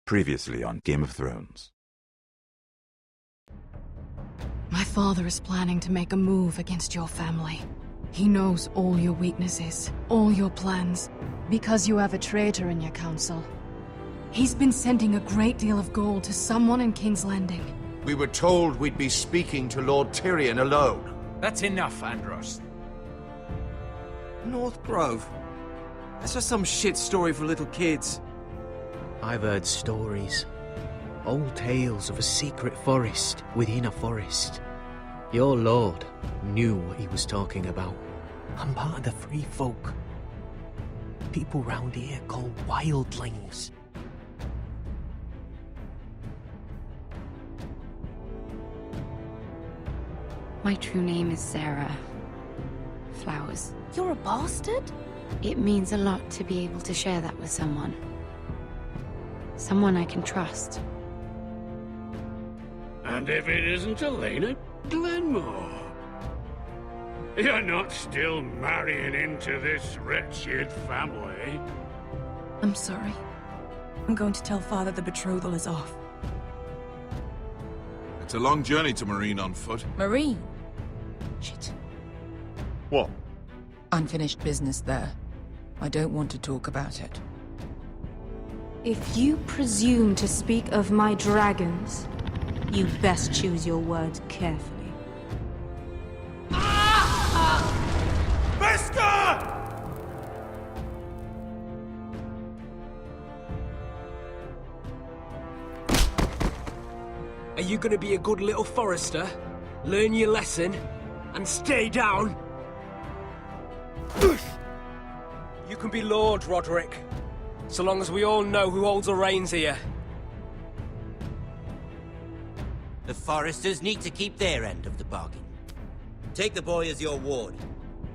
Previously on Game of Thrones. My father is planning to make a move against your family. He knows all your weaknesses, all your plans, because you have a traitor in your council. He's been sending a great deal of gold to someone in King's Landing. We were told we'd be speaking to Lord Tyrion alone. That's enough, Andros. North Grove? That's just some shit story for little kids. I've heard stories. Old tales of a secret forest within a forest. Your lord knew what he was talking about. I'm part of the free folk. People round here called wildlings. My true name is Sarah Flowers. You're a bastard? It means a lot to be able to share that with someone. Someone I can trust. And if it isn't Elena Glenmore? You're not still marrying into this wretched family? I'm sorry. I'm going to tell Father the betrothal is off. It's a long journey to Marine on foot. Marine? Shit. What? Unfinished business there. I don't want to talk about it. If you presume to speak of my dragons, you best choose your words carefully. Beskar! Are you gonna be a good little forester? Learn your lesson? And stay down? You can be Lord, Roderick. So long as we all know who holds the reins here. The Foresters need to keep their end of the bargain. Take the boy as your ward.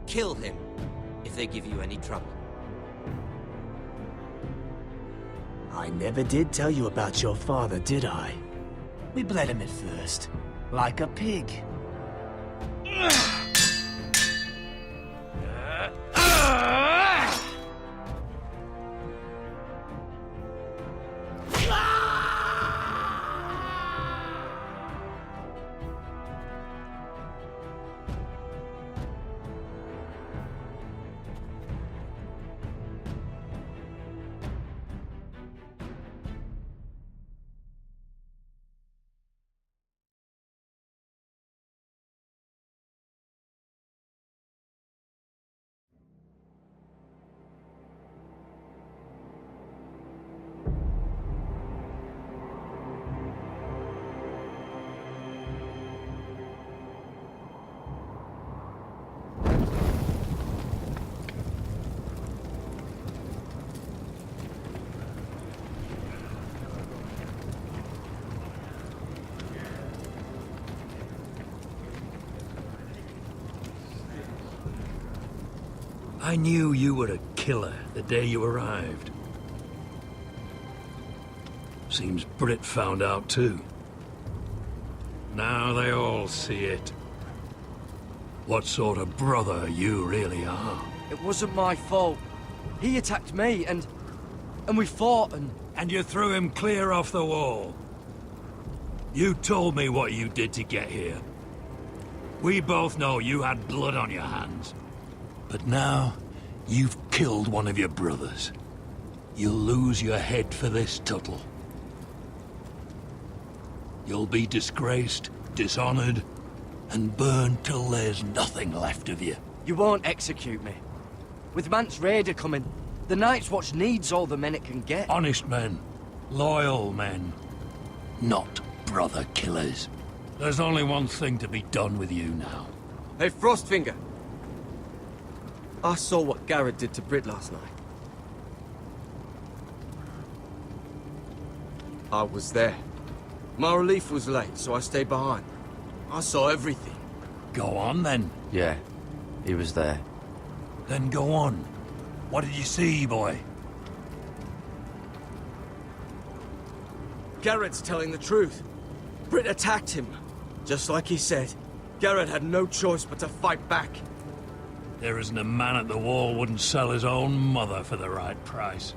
Kill him if they give you any trouble. I never did tell you about your father, did I? We bled him at first, like a pig. I knew you were a killer the day you arrived. Seems Britt found out too. Now they all see it. What sort of brother you really are. It wasn't my fault. He attacked me, and we fought, and... And you threw him clear off the wall. You told me what you did to get here. We both know you had blood on your hands. But now, you've killed one of your brothers. You'll lose your head for this, Tuttle. You'll be disgraced, dishonored, and burned till there's nothing left of you. You won't execute me. With Mance Rayder coming, the Night's Watch needs all the men it can get. Honest men. Loyal men. Not brother killers. There's only one thing to be done with you now. Hey, Frostfinger. I saw what Garrett did to Britt last night. I was there. My relief was late, so I stayed behind. I saw everything. Go on, then. Yeah, he was there. Then go on. What did you see, boy? Garrett's telling the truth. Britt attacked him. Just like he said. Garrett had no choice but to fight back. There isn't a man at the wall wouldn't sell his own mother for the right price.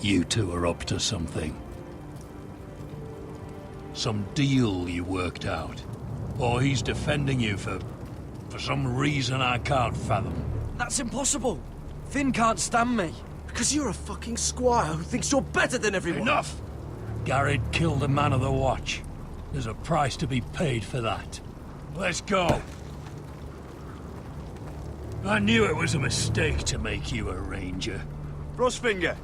You two are up to something. Some deal you worked out? Or he's defending you for some reason I can't fathom? That's impossible. Finn can't stand me. Because you're a fucking squire who thinks you're better than everyone. Enough! Garrett killed a man of the Watch. There's a price to be paid for that. Let's go. I knew it was a mistake to make you a ranger. Frostfinger.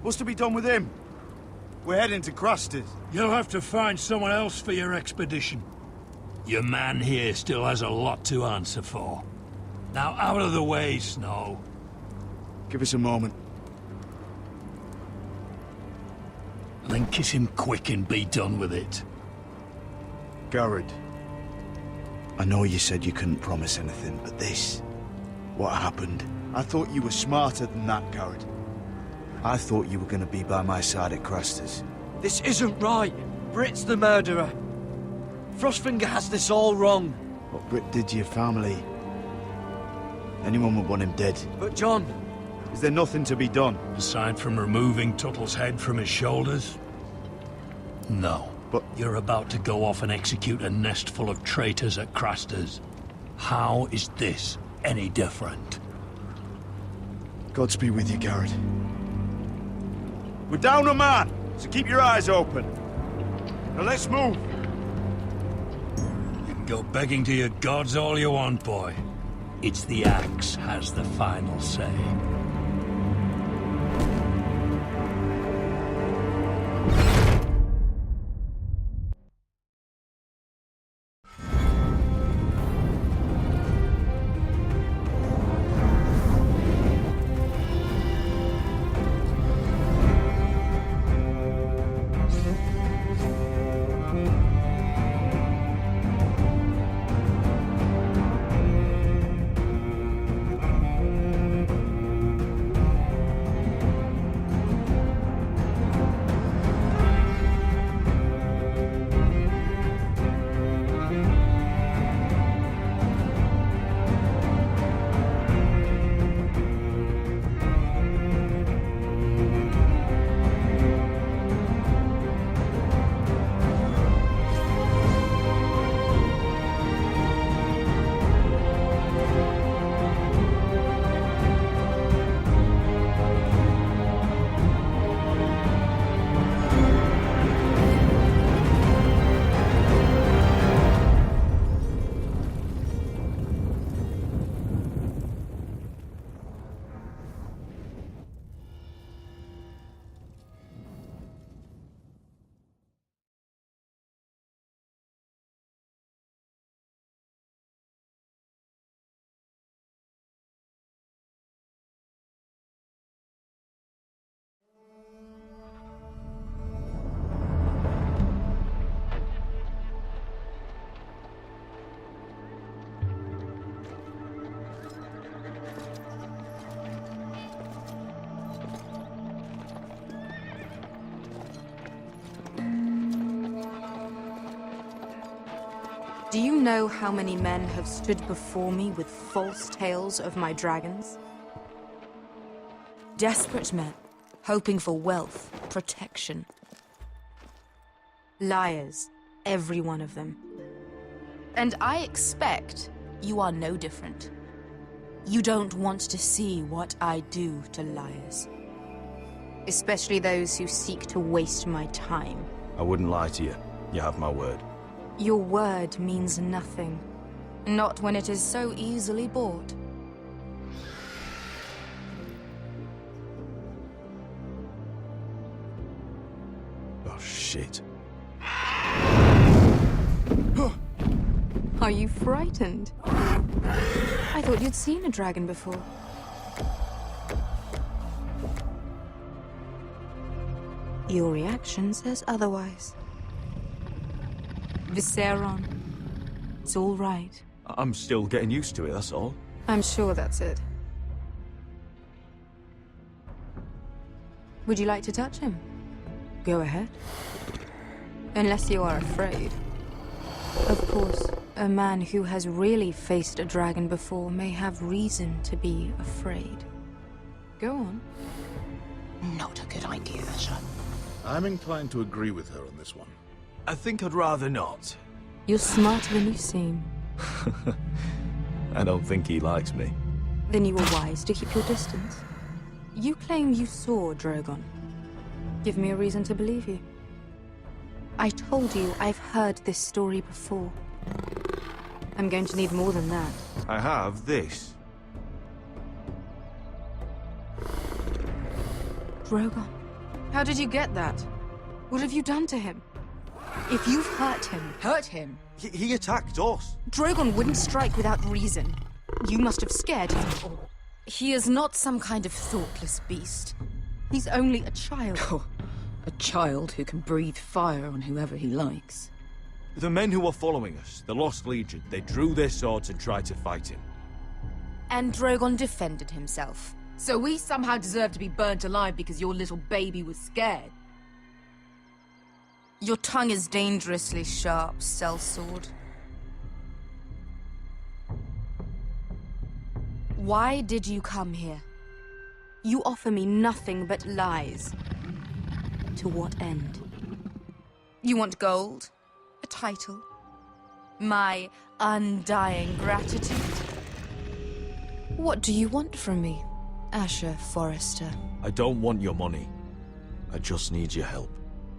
What's to be done with him? We're heading to Crusters. You'll have to find someone else for your expedition. Your man here still has a lot to answer for. Now out of the way, Snow. Give us a moment. And then kiss him quick and be done with it. Garrett. I know you said you couldn't promise anything, but this... what happened? I thought you were smarter than that, Garrett. I thought you were going to be by my side at Crusters. This isn't right. Britt's the murderer. Frostfinger has this all wrong. What Britt did to your family... anyone would want him dead. But John... is there nothing to be done? Aside from removing Tuttle's head from his shoulders? No. But you're about to go off and execute a nest full of traitors at Crusters. How is this any different? Godspeed with you, Garrett. We're down a man, so keep your eyes open. Now let's move. You can go begging to your gods all you want, boy. It's the axe has the final say. Do you know how many men have stood before me with false tales of my dragons? Desperate men, hoping for wealth, protection. Liars, every one of them. And I expect you are no different. You don't want to see what I do to liars. Especially those who seek to waste my time. I wouldn't lie to you. You have my word. Your word means nothing. Not when it is so easily bought. Oh, shit. Are you frightened? I thought you'd seen a dragon before. Your reaction says otherwise. Viserion. It's all right. I'm still getting used to it, that's all. I'm sure that's it. Would you like to touch him? Go ahead. Unless you are afraid. Of course, a man who has really faced a dragon before may have reason to be afraid. Go on. Not a good idea, sir. I'm inclined to agree with her on this one. I think I'd rather not. You're smarter than you seem. I don't think he likes me. Then you were wise to keep your distance. You claim you saw Drogon. Give me a reason to believe you. I told you I've heard this story before. I'm going to need more than that. I have this. Drogon. How did you get that? What have you done to him? If you've hurt him. He attacked us. Drogon wouldn't strike without reason. You must have scared him. Or he is not some kind of thoughtless beast. He's only a child. Oh, a child who can breathe fire on whoever he likes. The men who were following us, the Lost Legion, they drew their swords and tried to fight him. And Drogon defended himself. So we somehow deserve to be burnt alive because your little baby was scared? Your tongue is dangerously sharp, sellsword. Why did you come here? You offer me nothing but lies. To what end? You want gold? A title? My undying gratitude? What do you want from me, Asher Forrester? I don't want your money. I just need your help.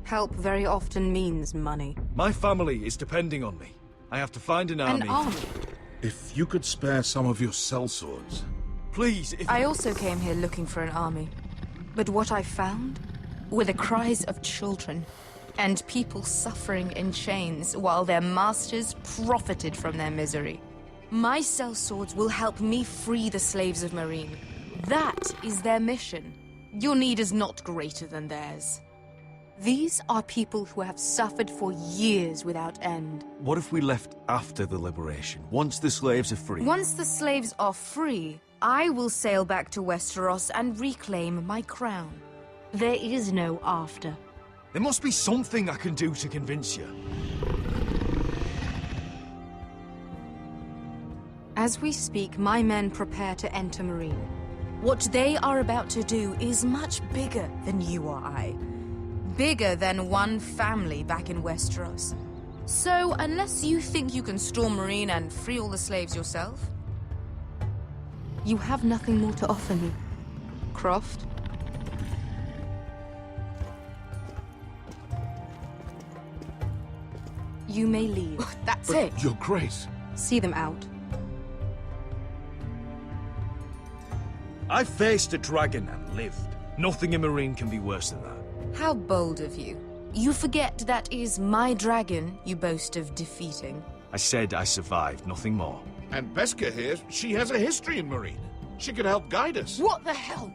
Help very often means money. My family is depending on me. I have to find an army. An army? If you could spare some of your sellswords. Please, if... I also came here looking for an army. But what I found were the cries of children and people suffering in chains while their masters profited from their misery. My sellswords will help me free the slaves of Meereen. That is their mission. Your need is not greater than theirs. These are people who have suffered for years without end. What if we left after the liberation, once the slaves are free? Once the slaves are free, I will sail back to Westeros and reclaim my crown. There is no after. There must be something I can do to convince you. As we speak, my men prepare to enter Meereen. What they are about to do is much bigger than you or I. Bigger than one family back in Westeros. So, unless you think you can storm Meereen and free all the slaves yourself, you have nothing more to offer me, Croft. You may leave. That's it. Your Grace. See them out. I faced a dragon and lived. Nothing in Meereen can be worse than that. How bold of you. You forget that is my dragon you boast of defeating. I said I survived, nothing more. And Beskha here, she has a history in Meereen. She could help guide us. What the hell?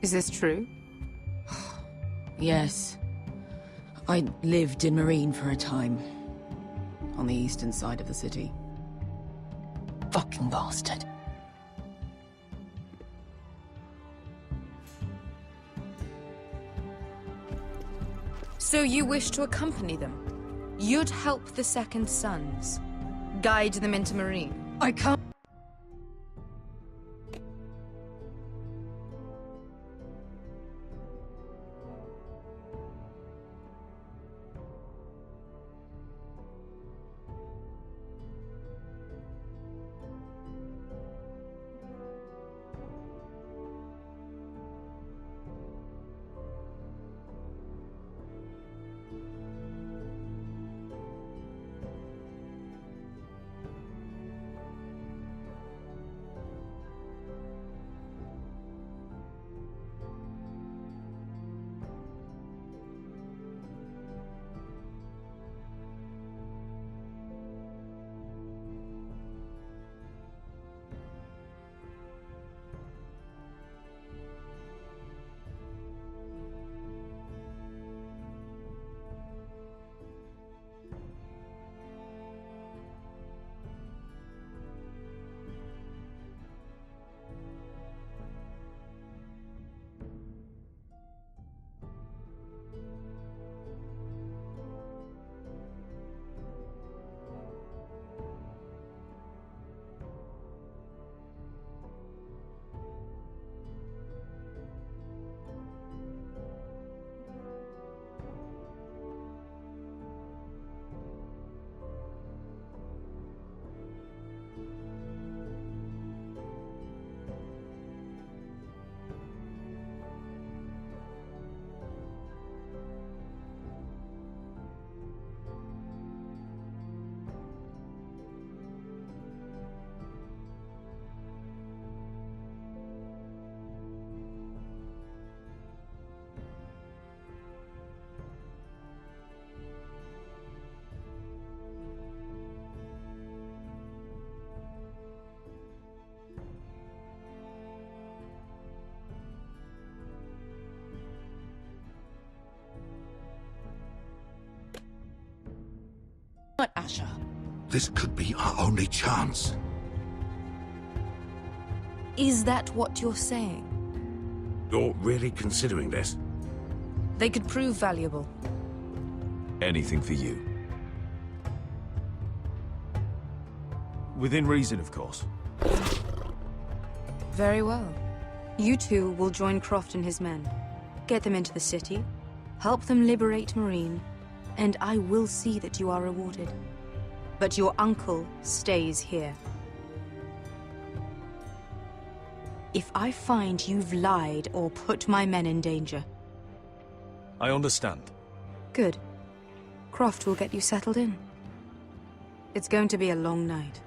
Is this true? Yes. I lived in Meereen for a time. On the eastern side of the city. Fucking bastard. So you wish to accompany them? You'd help the Second Sons. Guide them into Meereen. I can't. This could be our only chance. Is that what you're saying? You're really considering this? They could prove valuable. Anything for you. Within reason, of course. Very well. You two will join Croft and his men. Get them into the city, help them liberate Marine, and I will see that you are rewarded. But your uncle stays here. If I find you've lied or put my men in danger... I understand. Good. Croft will get you settled in. It's going to be a long night.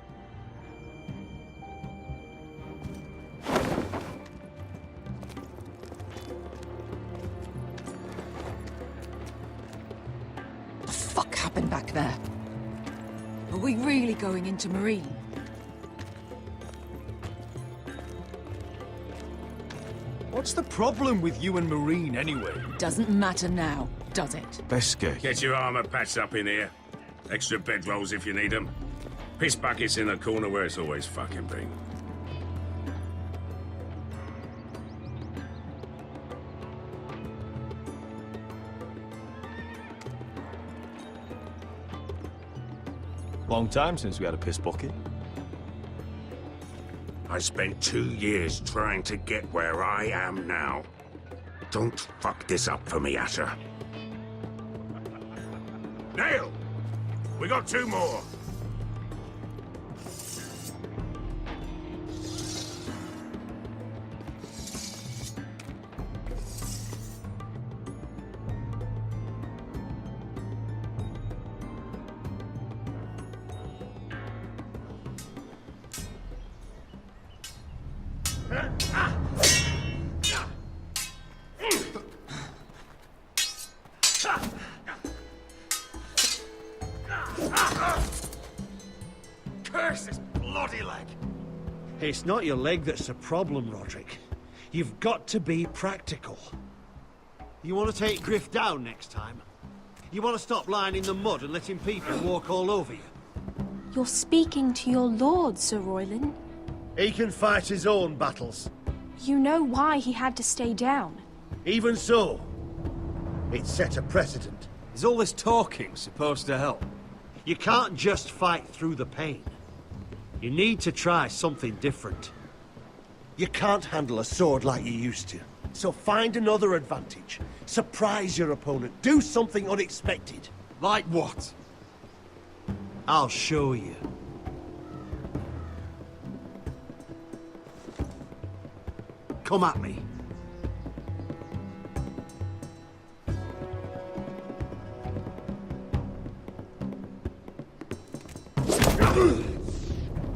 What the fuck happened back there? Are we really going into Marine? What's the problem with you and Marine, anyway? Doesn't matter now, does it? Beskar. Get your armor patched up in here. Extra bedrolls if you need them. Piss buckets in the corner where it's always fucking been. Long time since we had a piss bucket. I spent 2 years trying to get where I am now. Don't fuck this up for me, Asher. Nail! We got 2 more! Curse this bloody leg! It's not your leg that's the problem, Roderick. You've got to be practical. You want to take Griff down next time? You want to stop lying in the mud and letting people walk all over you? You're speaking to your lord, Sir Royland. He can fight his own battles. You know why he had to stay down. Even so, it set a precedent. Is all this talking supposed to help? You can't just fight through the pain. You need to try something different. You can't handle a sword like you used to. So find another advantage. Surprise your opponent. Do something unexpected. Like what? I'll show you. Come at me.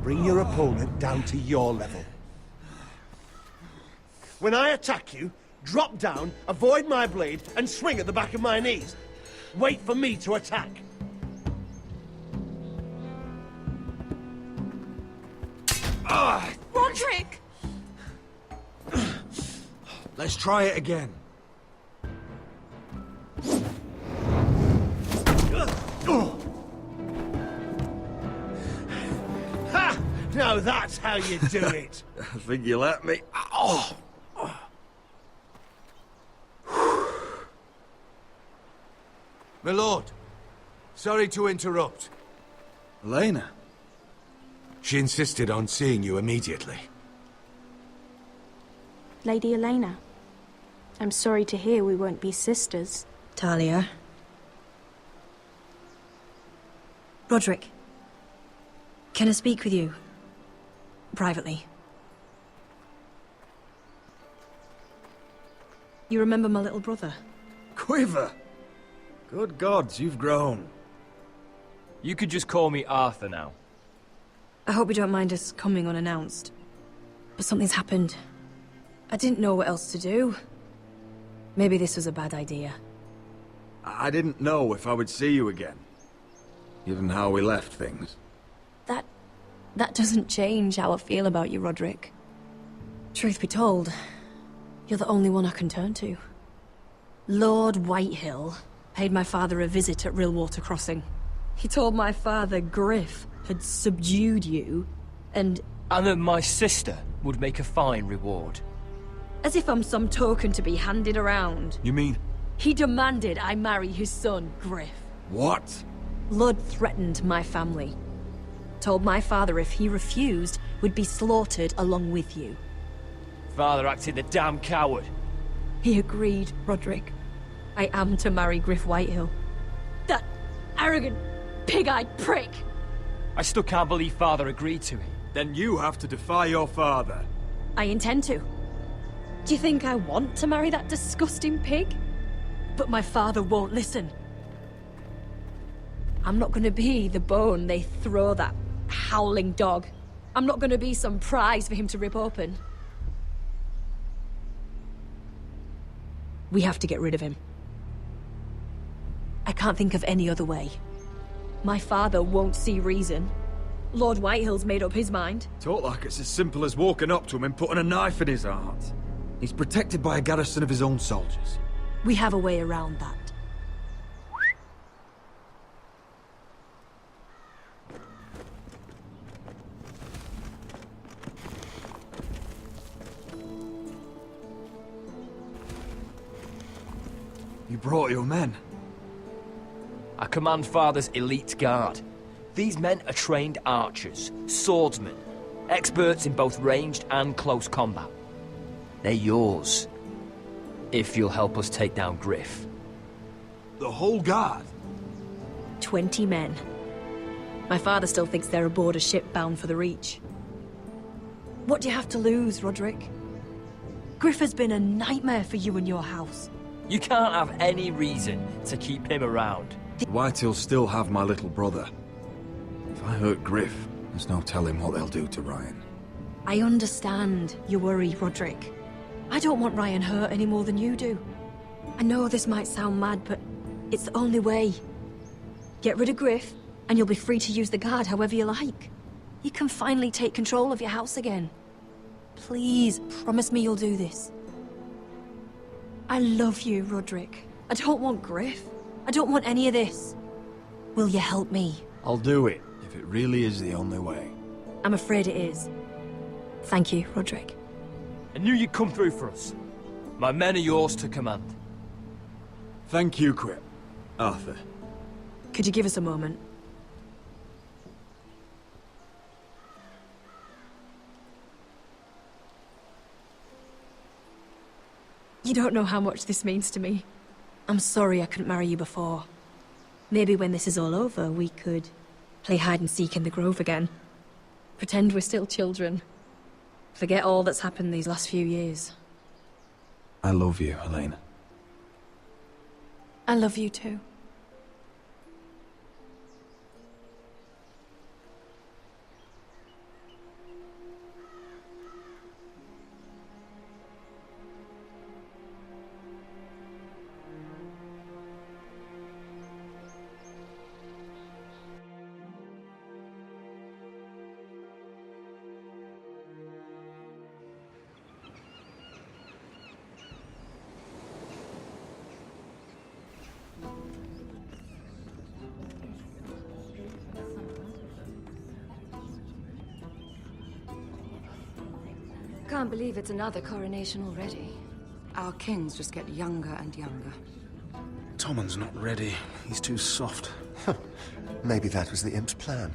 Bring your opponent down to your level. When I attack you, drop down, avoid my blade, and swing at the back of my knees. Wait for me to attack. Roderick! Let's try it again. Ha! Now that's how you do it. I think you let me. Oh! My lord, sorry to interrupt. Elena? She insisted on seeing you immediately. Lady Elena, I'm sorry to hear we won't be sisters. Talia. Roderick. Can I speak with you? Privately. You remember my little brother? Quiver! Good gods, you've grown. You could just call me Arthur now. I hope you don't mind us coming unannounced. But something's happened. I didn't know what else to do. Maybe this was a bad idea. I didn't know if I would see you again, given how we left things. That doesn't change how I feel about you, Roderick. Truth be told, you're the only one I can turn to. Lord Whitehill paid my father a visit at Rillwater Crossing. He told my father, Griff, had subdued you, and that my sister would make a fine reward. as if I'm some token to be handed around. You mean... He demanded I marry his son, Griff. What? Lud threatened my family. Told my father if he refused, would be slaughtered along with you. Father acted the damn coward. He agreed, Roderick. I am to marry Griff Whitehill. That arrogant, pig-eyed prick! I still can't believe Father agreed to it. Then you have to defy your father. I intend to. Do you think I want to marry that disgusting pig? But my father won't listen. I'm not gonna be the bone they throw that howling dog. I'm not gonna be some prize for him to rip open. We have to get rid of him. I can't think of any other way. My father won't see reason. Lord Whitehill's made up his mind. Talk like it's as simple as walking up to him and putting a knife in his heart. He's protected by a garrison of his own soldiers. We have a way around that. You brought your men. I command Father's elite guard. These men are trained archers, swordsmen, experts in both ranged and close combat. They're yours, if you'll help us take down Griff. The whole guard? 20 men. My father still thinks they're aboard a ship bound for the Reach. What do you have to lose, Roderick? Griff has been a nightmare for you and your house. You can't have any reason to keep him around. The Whitehills still have my little brother. If I hurt Griff, there's no telling what they'll do to Ryan. I understand your worry, Roderick. I don't want Ryan hurt any more than you do. I know this might sound mad, but it's the only way. Get rid of Griff, and you'll be free to use the guard however you like. You can finally take control of your house again. Please, promise me you'll do this. I love you, Roderick. I don't want Griff. I don't want any of this. Will you help me? I'll do it, if it really is the only way. I'm afraid it is. Thank you, Roderick. I knew you'd come through for us. My men are yours to command. Thank you, Quip. Arthur. Could you give us a moment? You don't know how much this means to me. I'm sorry I couldn't marry you before. Maybe when this is all over, we could play hide and seek in the Grove again. Pretend we're still children. Forget all that's happened these last few years. I love you, Helena. I love you too. Can't believe it's another coronation already. Our kings just get younger and younger. Tommen's not ready. He's too soft. Maybe that was the imp's plan.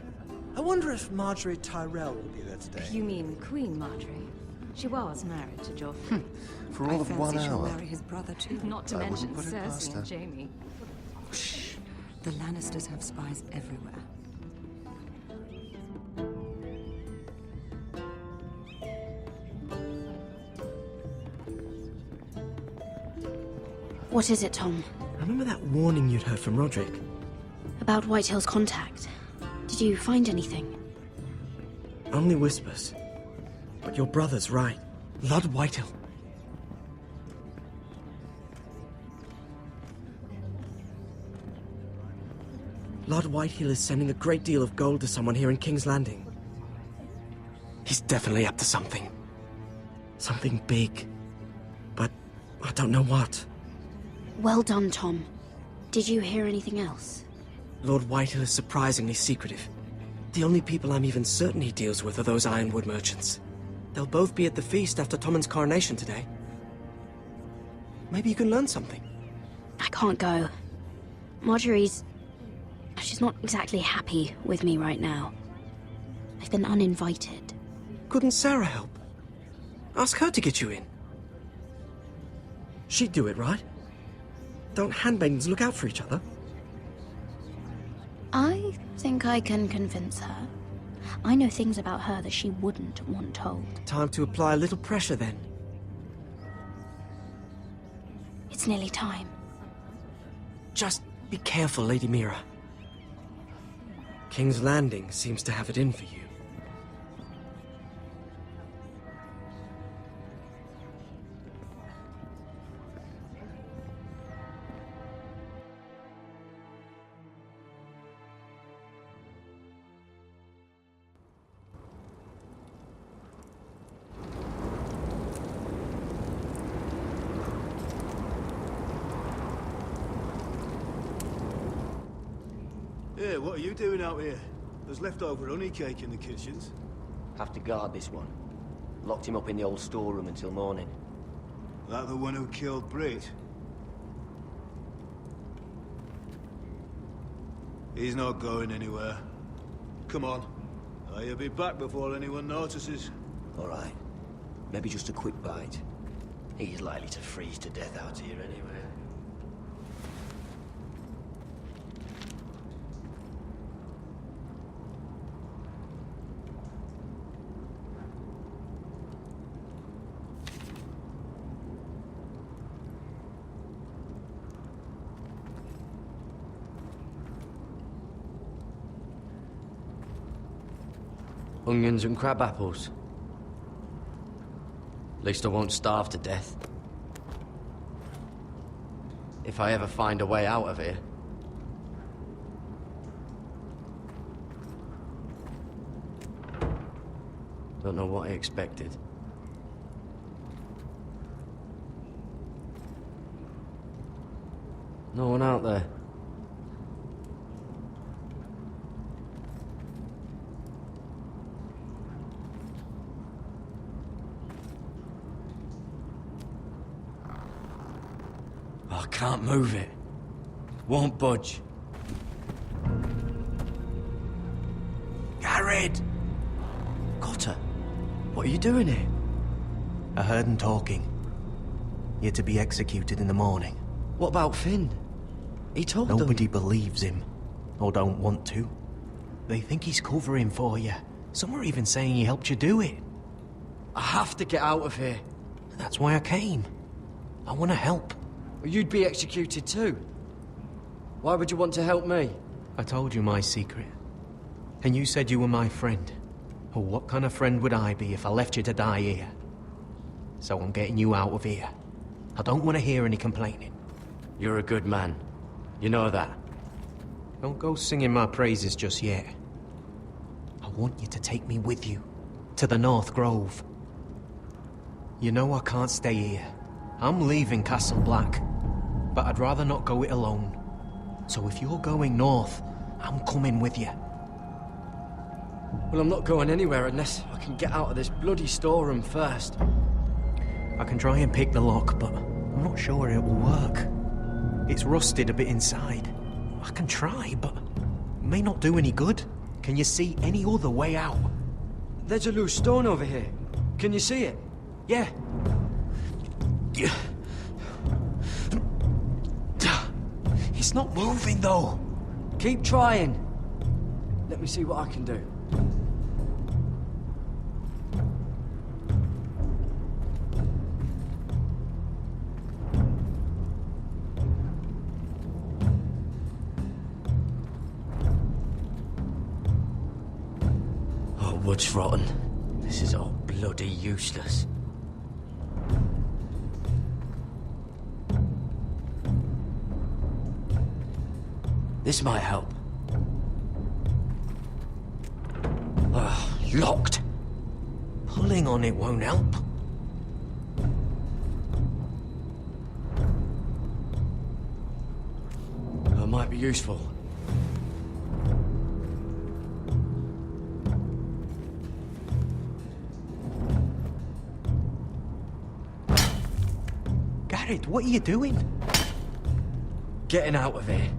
I wonder if Marjorie Tyrell will be there today. You mean Queen Marjorie? She was married to Joffrey. For all of 1 she'll hour. marry his brother too. Not to I mention wouldn't put it past Cersei her. and Jaime. Shh. The Lannisters have spies everywhere. What is it, Tom? Remember that warning you'd heard from Roderick? About Whitehill's contact. Did you find anything? Only whispers. But your brother's right. Lord Whitehill. Lord Whitehill is sending a great deal of gold to someone here in King's Landing. He's definitely up to something. Something big. But I don't know what. Well done, Tom. Did you hear anything else? Lord Whitehill is surprisingly secretive. The only people I'm even certain he deals with are those Ironwood merchants. They'll both be at the feast after Tommen's coronation today. Maybe you can learn something. I can't go. Marjorie's... she's not exactly happy with me right now. I've been uninvited. Couldn't Sarah help? Ask her to get you in. She'd do it, right? Don't handmaidens look out for each other? I think I can convince her. I know things about her that she wouldn't want told. Time to apply a little pressure then. It's nearly time. Just be careful, Lady Mira. King's Landing seems to have it in for you. Yeah, what are you doing out here? There's leftover honey cake in the kitchens. Have to guard this one. Locked him up in the old storeroom until morning. That the one who killed Brit? He's not going anywhere. Come on. He'll be back before anyone notices. All right. Maybe just a quick bite. He's likely to freeze to death out here anyway. Onions and crab apples. At least I won't starve to death. If I ever find a way out of here. Don't know what I expected. No one out there. I can't move it. Won't budge. Gared! Cotter, what are you doing here? I heard him talking. You're to be executed in the morning. What about Finn? He told them. Nobody believes him, or don't want to. They think he's covering for you. Some are even saying he helped you do it. I have to get out of here. That's why I came. I want to help. Well, you'd be executed too. Why would you want to help me? I told you my secret. And you said you were my friend. Well, what kind of friend would I be if I left you to die here? So I'm getting you out of here. I don't want to hear any complaining. You're a good man. You know that. Don't go singing my praises just yet. I want you to take me with you. To the North Grove. You know I can't stay here. I'm leaving Castle Black. But I'd rather not go it alone. So if you're going north, I'm coming with you. Well, I'm not going anywhere unless I can get out of this bloody storeroom first. I can try and pick the lock, but I'm not sure it will work. It's rusted a bit inside. I can try, but it may not do any good. Can you see any other way out? There's a loose stone over here. Can you see it? Yeah. It's not moving, though. Keep trying. Let me see what I can do. Oh, wood's rotten. This is all bloody useless. This might help. Locked. Pulling on it won't help. That might be useful. Jared, what are you doing? Getting out of here.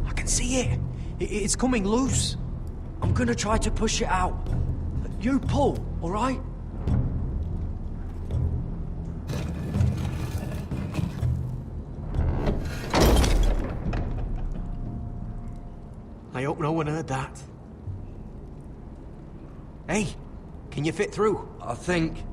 I can see it. It's coming loose. I'm gonna try to push it out. You pull, all right? I hope no one heard that. Hey, can you fit through? I think.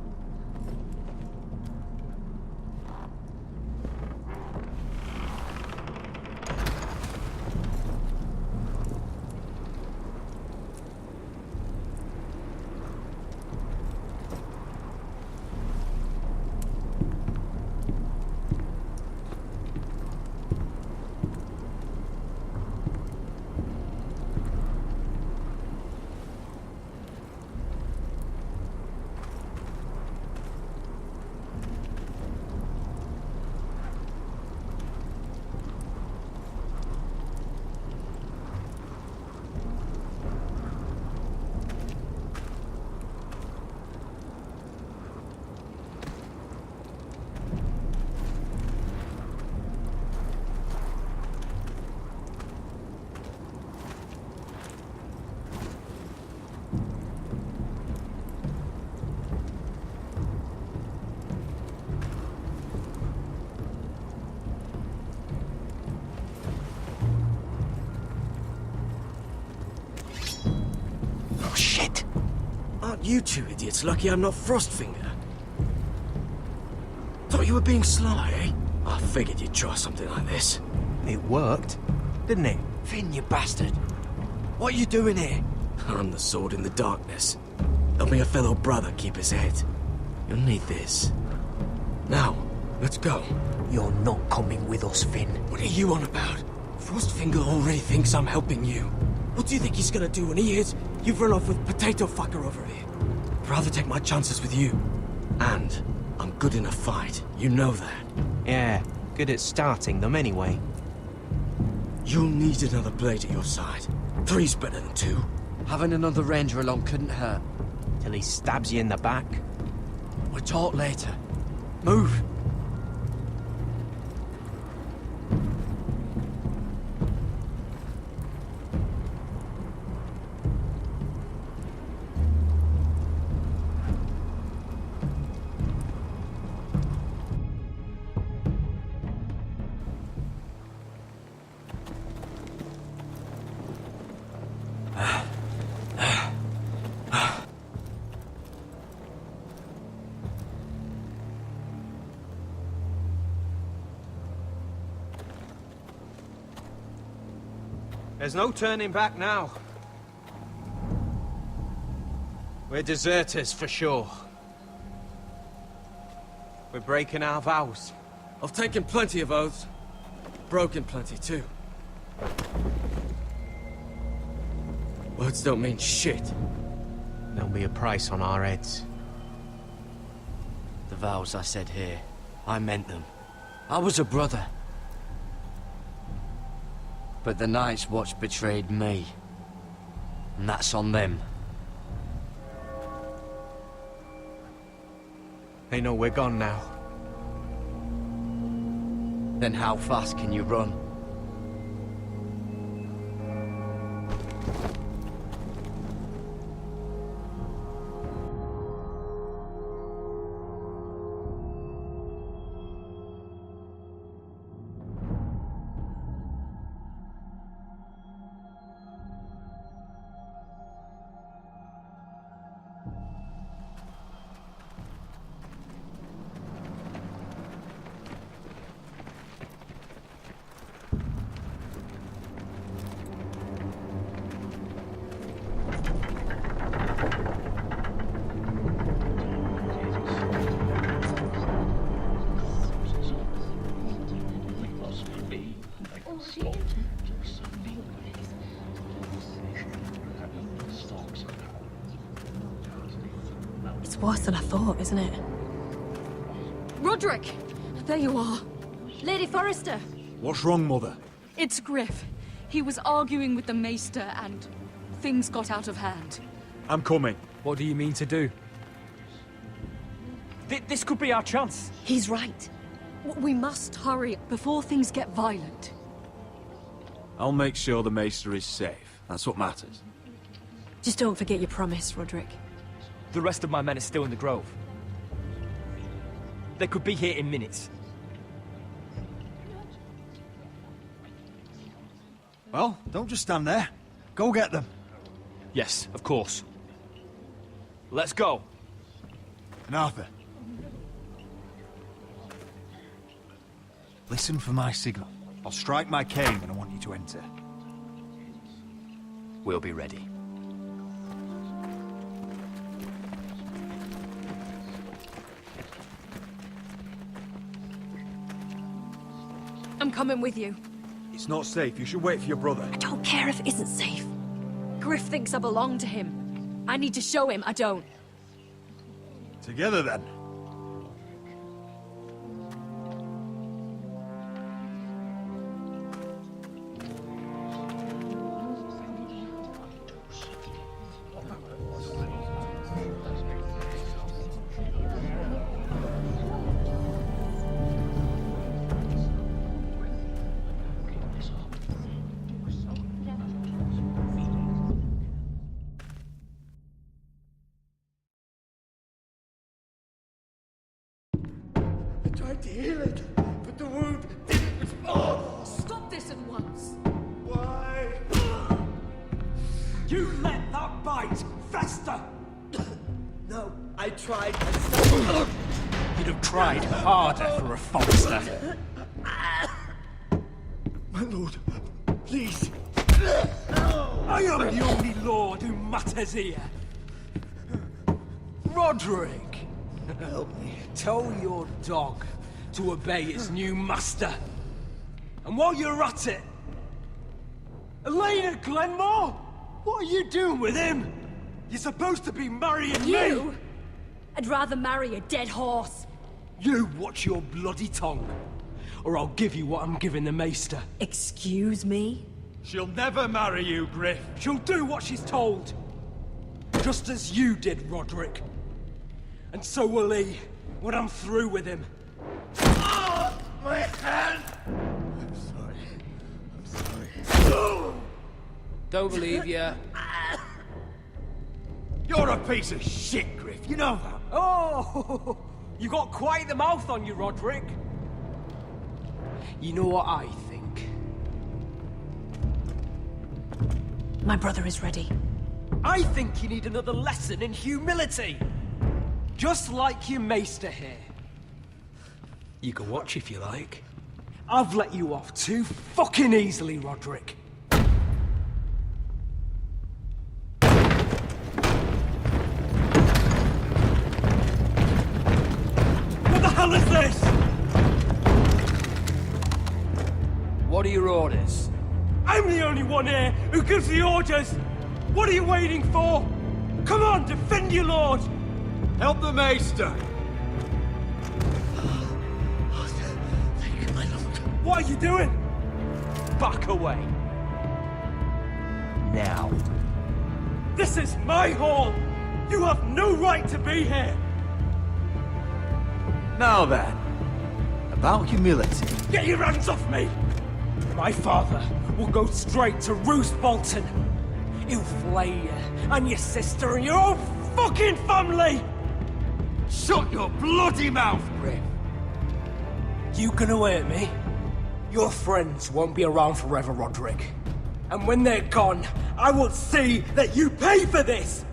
You two idiots lucky I'm not Frostfinger. Thought you were being sly, eh? I figured you'd try something like this. It worked, didn't it? Finn, you bastard. What are you doing here? I'm the sword in the darkness. Help me a fellow brother keep his head. You'll need this. Now, let's go. You're not coming with us, Finn. What are you on about? Frostfinger already thinks I'm helping you. What do you think he's gonna do when he hears you've run off with Potato Fucker over here? I'd rather take my chances with you. And I'm good in a fight. You know that. Yeah, good at starting them anyway. You'll need another blade at your side. 3's better than 2. Having another ranger along couldn't hurt. Till he stabs you in the back. We'll talk later. Move! There's no turning back now. We're deserters for sure. We're breaking our vows. I've taken plenty of oaths. Broken plenty too. Words don't mean shit. There'll be a price on our heads. The vows I said here, I meant them. I was a brother. But the Night's Watch betrayed me. And that's on them. They know we're gone now. Then how fast can you run? It's worse than I thought, isn't it? Roderick! There you are. Lady Forrester, What's wrong, Mother? It's Griff. He was arguing with the Maester and things got out of hand. I'm coming. What do you mean to do? This could be our chance. He's right. We must hurry before things get violent. I'll make sure the Maester is safe. That's what matters. Just don't forget your promise, Roderick. The rest of my men are still in the grove. They could be here in minutes. Well, don't just stand there. Go get them. Yes, of course. Let's go. And Arthur. Listen for my signal. I'll strike my cane when I want you to enter. We'll be ready. I'm coming with you. It's not safe. You should wait for your brother. I don't care if it isn't safe. Griff thinks I belong to him. I need to show him I don't. Together, then. Tried to heal it, but the wound didn't respond. Stop this at once. Why? You let that bite fester! No, I tried myself. You'd have tried harder for a Forrester. My lord, please. I am the only lord who matters here. Roderick! Help me. Tell your dog to obey its new master. And while you're at it, Elena Glenmore, what are you doing with him? You're supposed to be marrying You? me. I'd rather marry a dead horse. You watch your bloody tongue, or I'll give you what I'm giving the Maester. Excuse me? She'll never marry you, Griff. She'll do what she's told. Just as you did, Roderick. And so will he, when I'm through with him. Oh, my hand! I'm sorry. I'm sorry. Don't believe ya. You're a piece of shit, Griff. You know that. Oh, you got quite the mouth on you, Roderick. You know what I think? My brother is ready. I think you need another lesson in humility. Just like your Maester here. You can watch if you like. I've let you off too fucking easily, Roderick. What the hell is this? What are your orders? I'm the only one here who gives the orders. What are you waiting for? Come on, defend your lord. Help the Maester! Thank you, my lord. What are you doing? Back away. Now. This is my hall! You have no right to be here! Now then, about humility. Get your hands off me! My father will go straight to Roose Bolton. He'll flay you, and your sister, and your whole fucking family! Shut your bloody mouth, Griff! You can hurt me. Your friends won't be around forever, Roderick. And when they're gone, I will see that you pay for this!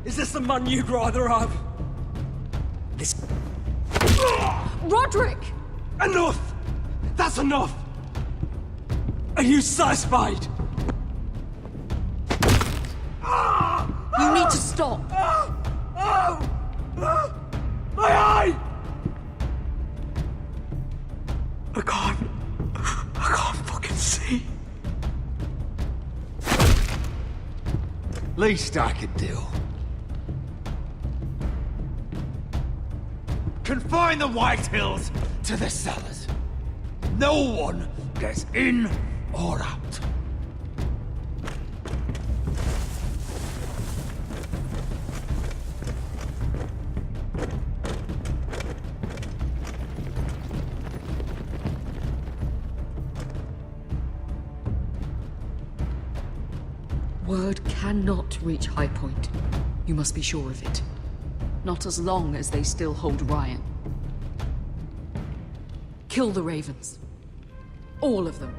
Is this the man you'd rather have? This... Roderick! Enough! That's enough! Are you satisfied? You need to stop! My eye! I can't fucking see. Least I could do. Confine the White Hills to the cellars. No one gets in or out. Word cannot reach High Point. You must be sure of it. Not as long as they still hold Ryan. Kill the Ravens. All of them.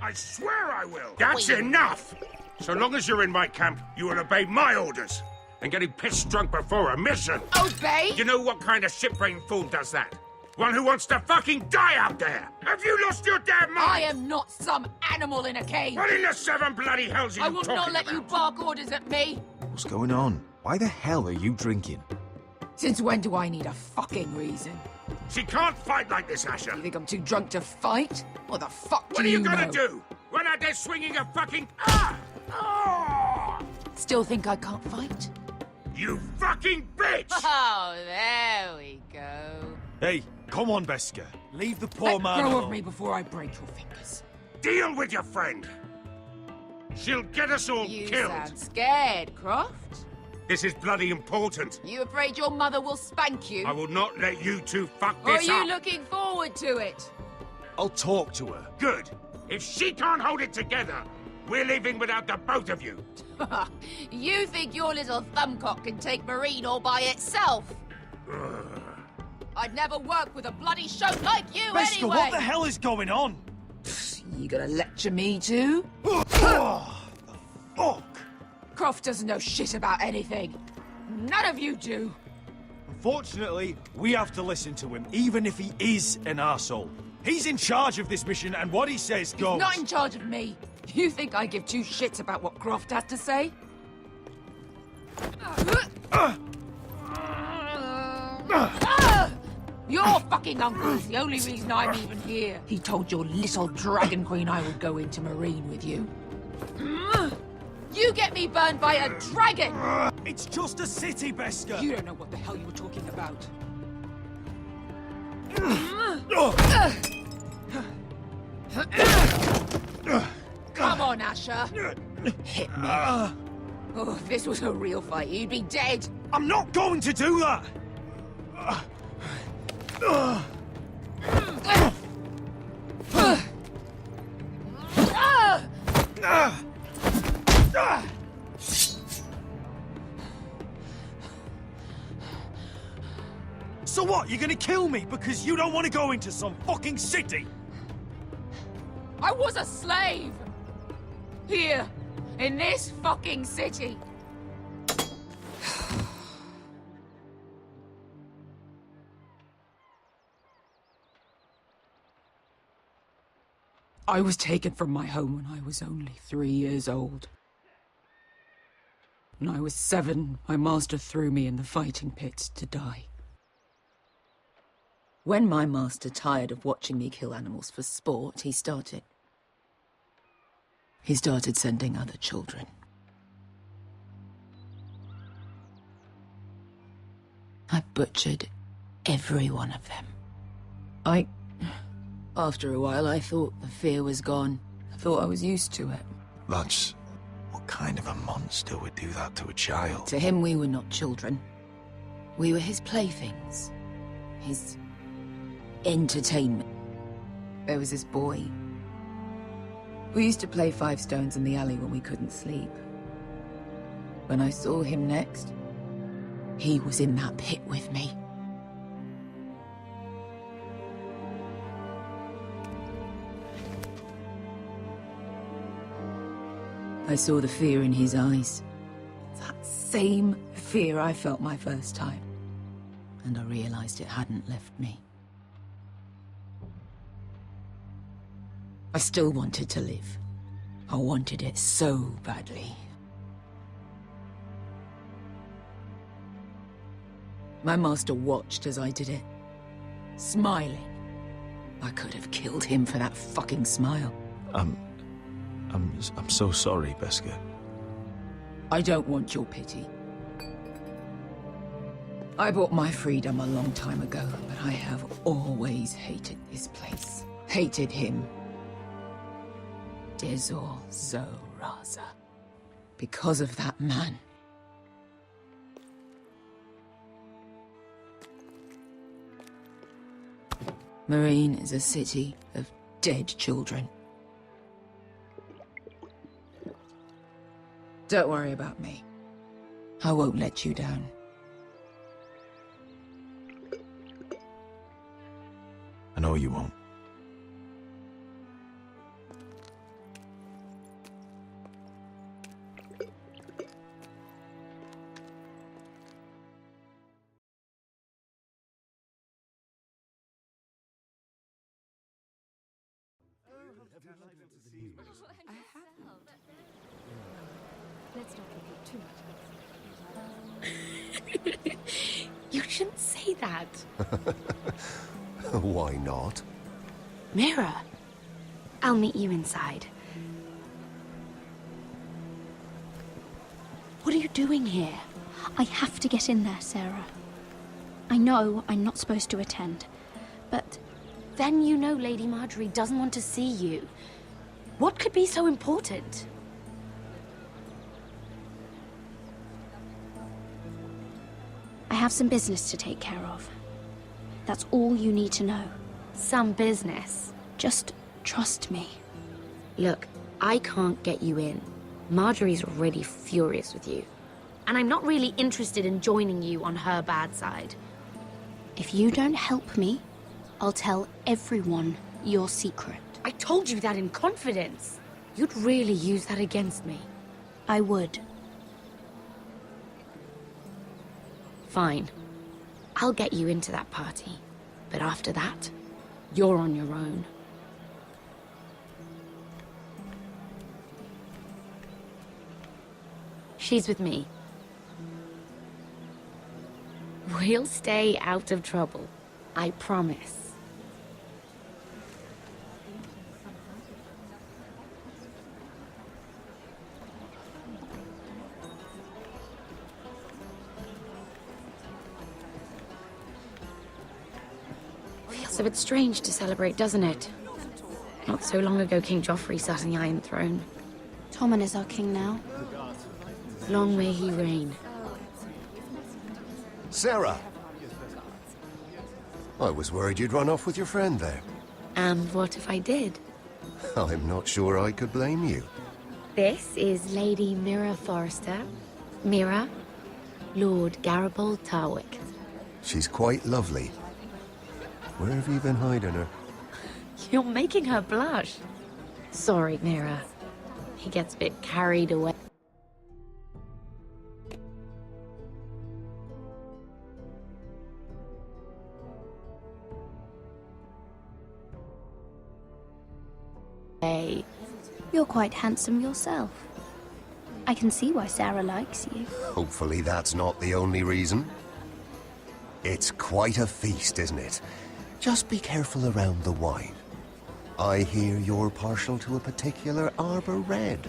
I swear I will! That's enough! So long as you're in my camp, you will obey my orders. And getting pissed drunk before a mission. Obey? You know what kind of ship-brained fool does that? One who wants to fucking die out there! Have you lost your damn mind? I am not some animal in a cage! What in the seven bloody hells are you I will talking not let about? you bark orders at me! What's going on? Why the hell are you drinking? Since when do I need a fucking reason? She can't fight like this, Asher! You think I'm too drunk to fight? What the fuck What do are you you gonna know? do? Run out there swinging a fucking... Ah! Oh! Still think I can't fight? You fucking bitch! Oh, there we go. Hey, come on, Beskar. Leave the poor Let man go alone. of me before I break your fingers. Deal with your friend! She'll get us all You killed! sound scared, Croft. This is bloody important. You afraid your mother will spank you? I will not let you two fuck Or are this you up! looking forward to it? I'll talk to her. Good. If she can't hold it together, we're leaving without the both of you. You think your little thumbcock can take Marine all by itself? I'd never work with a bloody shote like you Beskar, anyway! what the hell is going on? You gonna lecture me too? Oh, fuck! Croft doesn't know shit about anything. None of you do. Unfortunately, we have to listen to him, even if he is an arsehole. He's in charge of this mission, and what he says goes. He's not in charge of me. You think I give two shits about what Croft has to say? Your fucking uncle's the only reason I'm even here. He told your little dragon queen I would go into Marine with you. You get me burned by a dragon! It's just a city, Beskar! You don't know what the hell you were talking about. Come on, Asher. Hit me. Oh, if this was a real fight, you'd be dead. I'm not going to do that! So what, you're gonna kill me because you don't want to go into some fucking city? I was a slave! Here, in this fucking city. I was taken from my home when I was only 3 years old. When I was 7, my master threw me in the fighting pits to die. When my master tired of watching me kill animals for sport, he started sending other children. I butchered every one of them. After a while, I thought the fear was gone. I thought I was used to it. Lads, what kind of a monster would do that to a child? To him, we were not children. We were his playthings. His entertainment. There was this boy. We used to play 5 stones in the alley when we couldn't sleep. When I saw him next, he was in that pit with me. I saw the fear in his eyes. That same fear I felt my first time. And I realized it hadn't left me. I still wanted to live. I wanted it so badly. My master watched as I did it, smiling. I could have killed him for that fucking smile. I'm so sorry, Beskha. I don't want your pity. I bought my freedom a long time ago, but I have always hated this place. Hated him. Dezor Zo Raza. Because of that man. Marine is a city of dead children. Don't worry about me. I won't let you down. I know you won't. Let's not repeat too much. You shouldn't say that. Why not? Mira, I'll meet you inside. What are you doing here? I have to get in there, Sarah. I know I'm not supposed to attend, but... Then you know Lady Marjorie doesn't want to see you. What could be so important? I have some business to take care of. That's all you need to know. Some business? Just trust me. Look, I can't get you in. Marjorie's already furious with you. And I'm not really interested in joining you on her bad side. If you don't help me, I'll tell everyone your secret. I told you that in confidence. You'd really use that against me. I would. Fine. I'll get you into that party. But after that, you're on your own. She's with me. We'll stay out of trouble. I promise. Feels a bit strange to celebrate, doesn't it? Not so long ago, King Joffrey sat on the Iron Throne. Tommen is our king now. Long may he reign. Sarah! I was worried you'd run off with your friend there. And what if I did? I'm not sure I could blame you. This is Lady Mira Forrester. Mira, Lord Garibald Tarwick. She's quite lovely. Where have you been hiding her? You're making her blush. Sorry, Mira. He gets a bit carried away. You're quite handsome yourself. I can see why Sarah likes you. Hopefully that's not the only reason. It's quite a feast, isn't it? Just be careful around the wine. I hear you're partial to a particular Arbor Red.